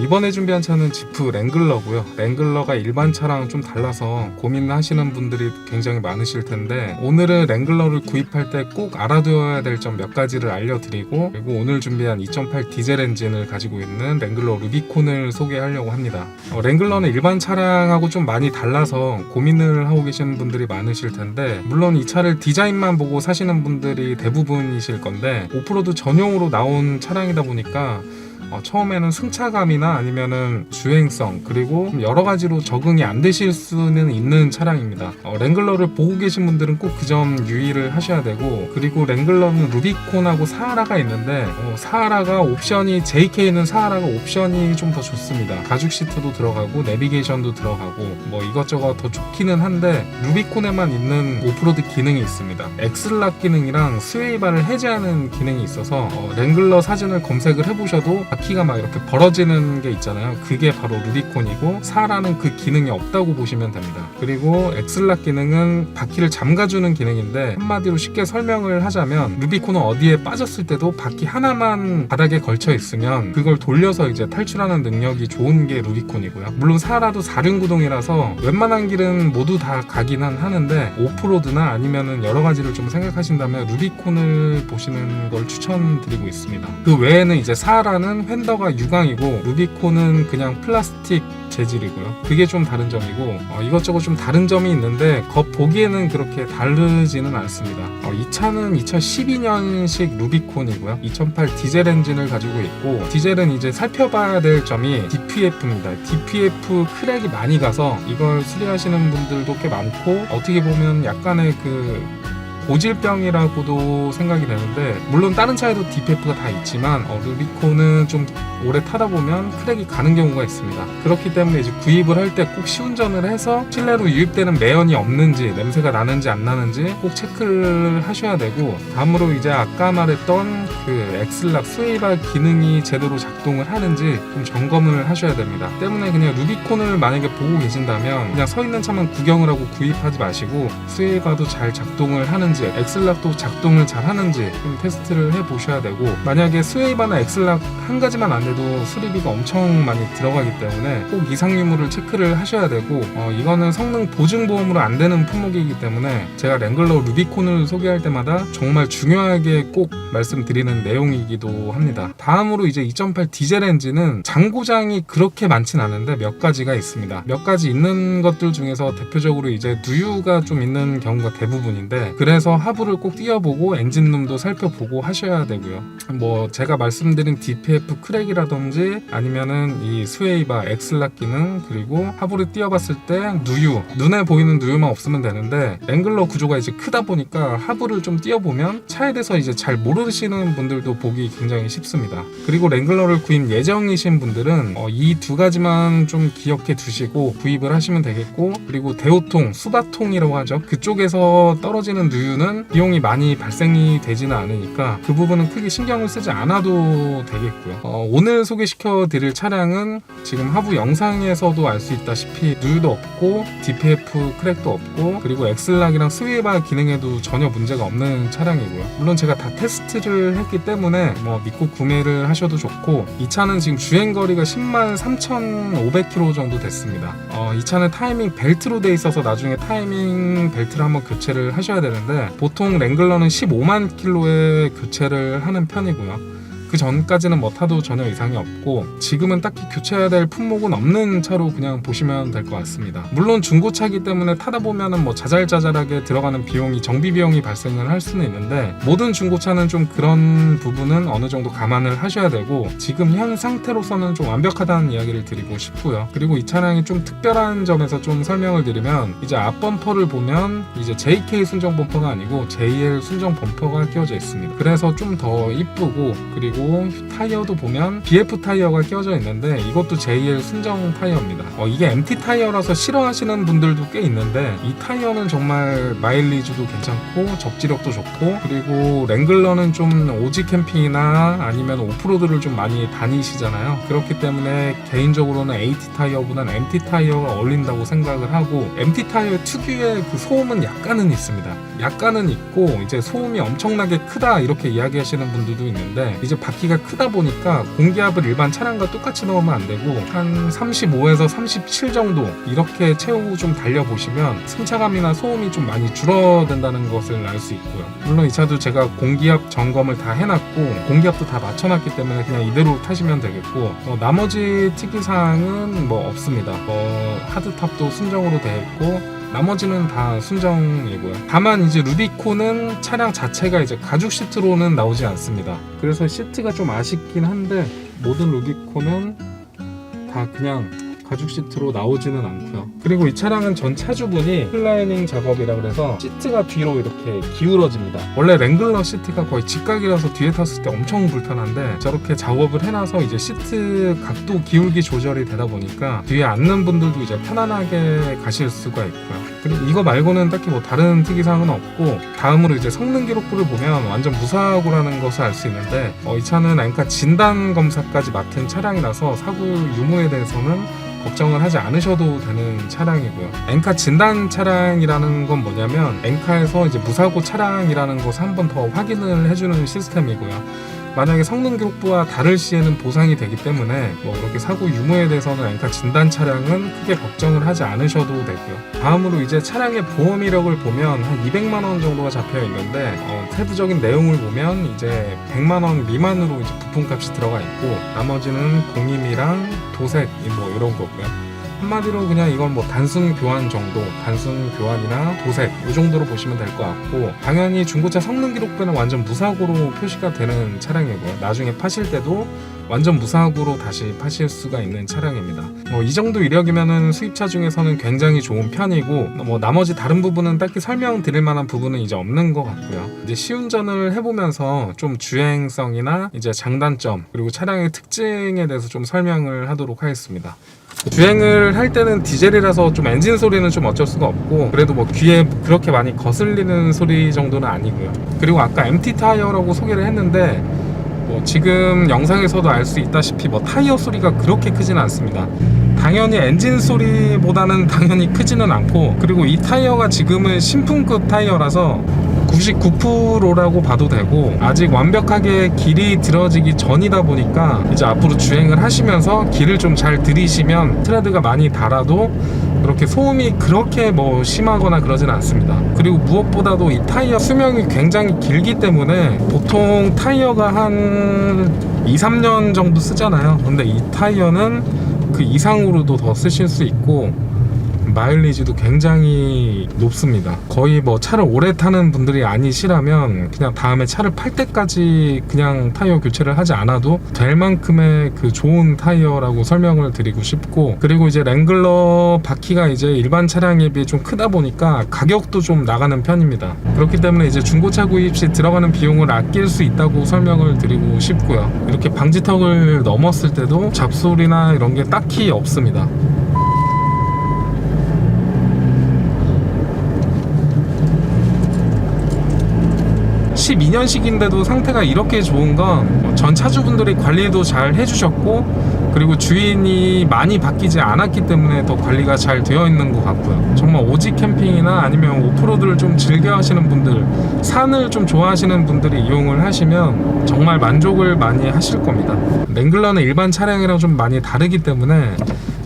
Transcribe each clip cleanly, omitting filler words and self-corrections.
이번에 준비한 차는 지프 랭글러고요. 랭글러가 일반 차랑 좀 달라서 고민하시는 분들이 굉장히 많으실 텐데, 오늘은 랭글러를 구입할 때 꼭 알아두어야 될 점 몇 가지를 알려드리고, 그리고 오늘 준비한 2.8 디젤 엔진을 가지고 있는 랭글러 루비콘을 소개하려고 합니다. 랭글러는 일반 차량하고 좀 많이 달라서 고민을 하고 계시는 분들이 많으실 텐데, 물론 이 차를 디자인만 보고 사시는 분들이 대부분이실 건데, 오프로드 전용으로 나온 차량이다 보니까 처음에는 승차감이나 아니면은 주행성, 그리고 여러 가지로 적응이 안 되실 수는 있는 차량입니다. 랭글러를 보고 계신 분들은 꼭 그 점 유의를 하셔야 되고, 그리고 랭글러는 루비콘하고 사하라가 있는데, 사하라가 옵션이, JK는 사하라가 옵션이 좀 더 좋습니다. 가죽 시트도 들어가고 내비게이션도 들어가고 뭐 이것저것 더 좋기는 한데, 루비콘에만 있는 오프로드 기능이 있습니다. 엑슬락 기능이랑 스웨이바를 해제하는 기능이 있어서 랭글러 사진을 검색을 해보셔도 바퀴가 막 이렇게 벌어지는 게 있잖아요. 그게 바로 루비콘이고, 사하라는 그 기능이 없다고 보시면 됩니다. 그리고 엑슬락 기능은 바퀴를 잠가주는 기능인데, 한마디로 쉽게 설명을 하자면, 루비콘은 어디에 빠졌을 때도 바퀴 하나만 바닥에 걸쳐 있으면 그걸 돌려서 이제 탈출하는 능력이 좋은 게 루비콘이고요. 물론 사하라도 4륜구동이라서 웬만한 길은 모두 다 가기는 하는데, 오프로드나 아니면은 여러 가지를 좀 생각하신다면 루비콘을 보시는 걸 추천드리고 있습니다. 그 외에는 이제 사하라는 휀더가 유광이고, 루비콘은 그냥 플라스틱 재질이고요. 그게 좀 다른 점이고, 이것저것 좀 다른 점이 있는데 겉보기에는 그렇게 다르지는 않습니다. 이 차는 2012년식 루비콘이고요. 2.8 디젤 엔진을 가지고 있고, 디젤은 이제 살펴봐야 될 점이 DPF입니다. DPF 크랙이 많이 가서 이걸 수리하시는 분들도 꽤 많고, 어떻게 보면 약간의 그 고질병이라고도 생각이 되는데, 물론 다른 차에도 DPF가 다 있지만 루비콘은 좀 오래 타다 보면 크랙이 가는 경우가 있습니다. 그렇기 때문에 이제 구입을 할 때 꼭 시운전을 해서 실내로 유입되는 매연이 없는지, 냄새가 나는지 안 나는지 꼭 체크를 하셔야 되고, 다음으로 이제 아까 말했던 그 엑슬락 스웨이바 기능이 제대로 작동을 하는지 좀 점검을 하셔야 됩니다. 때문에 그냥 루비콘을 만약에 보고 계신다면 그냥 서 있는 차만 구경을 하고 구입하지 마시고, 스웨이바도 잘 작동을 하는지, 엑슬락도 작동을 잘 하는지 좀 테스트를 해보셔야 되고, 만약에 스웨이바나 엑슬락 한 가지만 안 돼도 수리비가 엄청 많이 들어가기 때문에 꼭 이상 유무를 체크를 하셔야 되고, 이거는 성능 보증보험으로 안 되는 품목이기 때문에 제가 랭글러 루비콘을 소개할 때마다 정말 중요하게 꼭 말씀드리는 내용이기도 합니다. 다음으로 이제 2.8 디젤 엔진은 장고장이 그렇게 많진 않은데 몇 가지가 있습니다. 몇 가지 있는 것들 중에서 대표적으로 이제 누유가 좀 있는 경우가 대부분인데, 그래서 하부를 꼭 띄워보고 엔진룸도 살펴보고 하셔야 되고요. 뭐 제가 말씀드린 DPF 크랙이라든지 아니면은 이 스웨이바, 엑슬락 기능, 그리고 하부를 띄워봤을 때 누유, 눈에 보이는 누유만 없으면 되는데, 랭글러 구조가 이제 크다 보니까 하부를 좀 띄워보면 차에 대해서 이제 잘 모르시는 분들도 보기 굉장히 쉽습니다. 그리고 랭글러를 구입 예정이신 분들은 이 두 가지만 좀 기억해 두시고 구입을 하시면 되겠고, 그리고 대호통, 수바통이라고 하죠. 그쪽에서 떨어지는 누유는 비용이 많이 발생이 되지는 않으니까 그 부분은 크게 신경을 쓰지 않아도 되겠고요. 오늘 소개시켜 드릴 차량은 지금 하부 영상에서도 알 수 있다시피 누유도 없고 DPF 크랙도 없고, 그리고 엑슬락이랑 스웨이바 기능에도 전혀 문제가 없는 차량이고요. 물론 제가 다 테스트를 했기 때문에 뭐 믿고 구매를 하셔도 좋고, 이 차는 지금 주행거리가 103,500km 정도 됐습니다. 이 차는 타이밍 벨트로 돼 있어서 나중에 타이밍 벨트를 한번 교체를 하셔야 되는데, 보통 랭글러는 15만 킬로에 교체를 하는 편이고요. 그 전까지는 뭐 타도 전혀 이상이 없고, 지금은 딱히 교체해야 될 품목은 없는 차로 그냥 보시면 될 것 같습니다. 물론 중고차기 때문에 타다 보면은 뭐 자잘자잘하게 들어가는 비용이, 정비 비용이 발생을 할 수는 있는데, 모든 중고차는 좀 그런 부분은 어느 정도 감안을 하셔야 되고, 지금 현 상태로서는 좀 완벽하다는 이야기를 드리고 싶고요. 그리고 이 차량이 좀 특별한 점에서 좀 설명을 드리면, 이제 앞범퍼를 보면 이제 JK 순정 범퍼가 아니고 JL 순정 범퍼가 끼워져 있습니다. 그래서 좀 더 이쁘고, 그리고 타이어도 보면 BF 타이어가 끼워져 있는데 이것도 JL 순정 타이어입니다. 이게 MT 타이어라서 싫어하시는 분들도 꽤 있는데, 이 타이어는 정말 마일리지도 괜찮고 접지력도 좋고, 그리고 랭글러는 좀 오지 캠핑이나 아니면 오프로드를 좀 많이 다니시잖아요. 그렇기 때문에 개인적으로는 AT 타이어보다는 MT 타이어가 어울린다고 생각을 하고, MT 타이어 특유의 그 소음은 약간은 있습니다. 약간은 있고, 이제 소음이 엄청나게 크다 이렇게 이야기하시는 분들도 있는데, 이제 바퀴가 크다 보니까 공기압을 일반 차량과 똑같이 넣으면 안 되고 한 35에서 37 정도 이렇게 채우고 좀 달려보시면 승차감이나 소음이 좀 많이 줄어든다는 것을 알 수 있고요. 물론 이 차도 제가 공기압 점검을 다 해놨고 공기압도 다 맞춰놨기 때문에 그냥 이대로 타시면 되겠고 나머지 특이사항은 뭐 없습니다. 하드탑도 순정으로 되어 있고 나머지는 다 순정이고요. 다만 이제 루비콘은 차량 자체가 이제 가죽 시트로는 나오지 않습니다. 그래서 시트가 좀 아쉽긴 한데 모든 루비콘은 다 그냥 가죽 시트로 나오지는 않고요. 그리고 이 차량은 전 차주분이 클라이닝 작업이라 그래서 시트가 뒤로 이렇게 기울어집니다. 원래 랭글러 시트가 거의 직각이라서 뒤에 탔을 때 엄청 불편한데 저렇게 작업을 해놔서 이제 시트 각도 기울기 조절이 되다 보니까 뒤에 앉는 분들도 이제 편안하게 가실 수가 있고요. 그리고 이거 말고는 딱히 뭐 다른 특이사항은 없고, 다음으로 이제 성능 기록부를 보면 완전 무사고라는 것을 알 수 있는데 이 차는 엔카 진단 검사까지 맡은 차량이라서 사고 유무에 대해서는 걱정을 하지 않으셔도 되는 차량이고요. 엔카 진단 차량이라는 건 뭐냐면 엔카에서 이제 무사고 차량이라는 것을 한 번 더 확인을 해주는 시스템이고요. 만약에 성능 기록부와 다를 시에는 보상이 되기 때문에 이렇게 사고 유무에 대해서는 엔카 진단 차량은 크게 걱정을 하지 않으셔도 되고요. 다음으로 이제 차량의 보험 이력을 보면 한 200만 원 정도가 잡혀 있는데 세부적인 내용을 보면 이제 100만 원 미만으로 이제 부품값이 들어가 있고 나머지는 공임이랑 도색 이런 거고요. 한마디로 그냥 이건 단순 교환 정도, 단순 교환이나 도색 이 정도로 보시면 될 것 같고, 당연히 중고차 성능 기록부는 완전 무사고로 표시가 되는 차량이고요. 나중에 파실 때도 완전 무사고로 다시 파실 수가 있는 차량입니다. 이 정도 이력이면은 수입차 중에서는 굉장히 좋은 편이고, 나머지 다른 부분은 딱히 설명드릴 만한 부분은 이제 없는 것 같고요. 이제 시운전을 해보면서 좀 주행성이나 이제 장단점 그리고 차량의 특징에 대해서 좀 설명을 하도록 하겠습니다. 주행을 할 때는 디젤이라서 좀 엔진 소리는 좀 어쩔 수가 없고, 그래도 귀에 그렇게 많이 거슬리는 소리 정도는 아니고요. 그리고 아까 MT 타이어라고 소개를 했는데 지금 영상에서도 알 수 있다시피 타이어 소리가 그렇게 크지는 않습니다. 당연히 엔진 소리보다는 당연히 크지는 않고, 그리고 이 타이어가 지금은 신품급 타이어라서 99%라고 봐도 되고, 아직 완벽하게 길이 들어지기 전이다 보니까 이제 앞으로 주행을 하시면서 길을 좀 잘 들이시면 트레드가 많이 달아도 그렇게 소음이 그렇게 심하거나 그러진 않습니다. 그리고 무엇보다도 이 타이어 수명이 굉장히 길기 때문에 보통 타이어가 한 2-3년 정도 쓰잖아요. 근데 이 타이어는 그 이상으로도 더 쓰실 수 있고 마일리지도 굉장히 높습니다. 거의 차를 오래 타는 분들이 아니시라면 그냥 다음에 차를 팔 때까지 그냥 타이어 교체를 하지 않아도 될 만큼의 그 좋은 타이어라고 설명을 드리고 싶고, 그리고 이제 랭글러 바퀴가 이제 일반 차량에 비해 좀 크다 보니까 가격도 좀 나가는 편입니다. 그렇기 때문에 이제 중고차 구입 시 들어가는 비용을 아낄 수 있다고 설명을 드리고 싶고요. 이렇게 방지턱을 넘었을 때도 잡소리나 이런 게 딱히 없습니다. 12년식인데도 상태가 이렇게 좋은 건 전 차주분들이 관리도 잘 해주셨고, 그리고 주인이 많이 바뀌지 않았기 때문에 더 관리가 잘 되어 있는 것 같고요. 정말 오지 캠핑이나 아니면 오프로드를 좀 즐겨 하시는 분들, 산을 좀 좋아하시는 분들이 이용을 하시면 정말 만족을 많이 하실 겁니다. 랭글러는 일반 차량이랑 좀 많이 다르기 때문에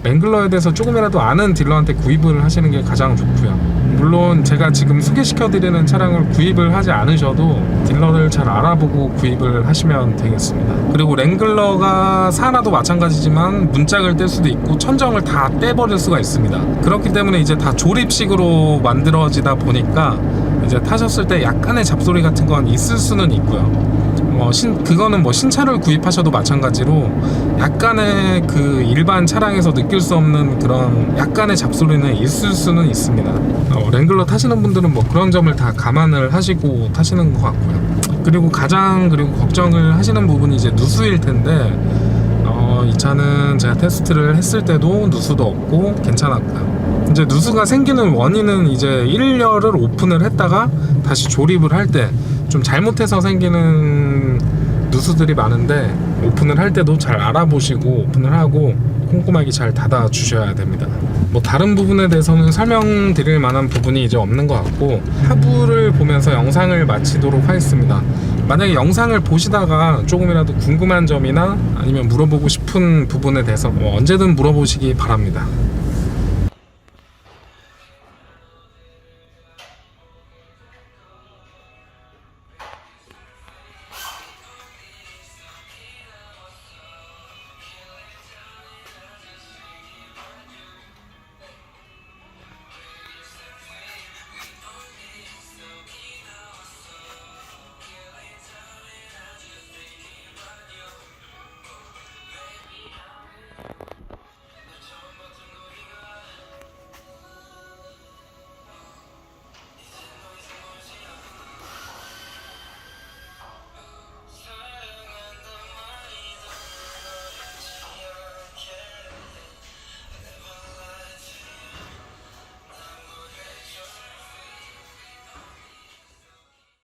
랭글러에 대해서 조금이라도 아는 딜러한테 구입을 하시는 게 가장 좋고요. 물론 제가 지금 소개시켜드리는 차량을 구입을 하지 않으셔도 딜러를 잘 알아보고 구입을 하시면 되겠습니다. 그리고 랭글러가 산화도 마찬가지지만 문짝을 뗄 수도 있고 천정을 다 떼버릴 수가 있습니다. 그렇기 때문에 이제 다 조립식으로 만들어지다 보니까 이제 타셨을 때 약간의 잡소리 같은 건 있을 수는 있고요. 그거는 신차를 구입하셔도 마찬가지로 약간의 그 일반 차량에서 느낄 수 없는 그런 약간의 잡소리는 있을 수는 있습니다. 랭글러 타시는 분들은 그런 점을 다 감안을 하시고 타시는 것 같고요. 그리고 가장 걱정을 하시는 부분이 이제 누수일 텐데 이 차는 제가 테스트를 했을 때도 누수도 없고 괜찮았고요. 이제 누수가 생기는 원인은 이제 1열을 오픈을 했다가 다시 조립을 할 때 좀 잘못해서 생기는 누수들이 많은데 오픈을 할 때도 잘 알아보시고 오픈을 하고 꼼꼼하게 잘 닫아 주셔야 됩니다. 뭐 다른 부분에 대해서는 설명드릴 만한 부분이 이제 없는 것 같고, 하부를 보면서 영상을 마치도록 하겠습니다. 만약에 영상을 보시다가 조금이라도 궁금한 점이나 아니면 물어보고 싶은 부분에 대해서 언제든 물어보시기 바랍니다.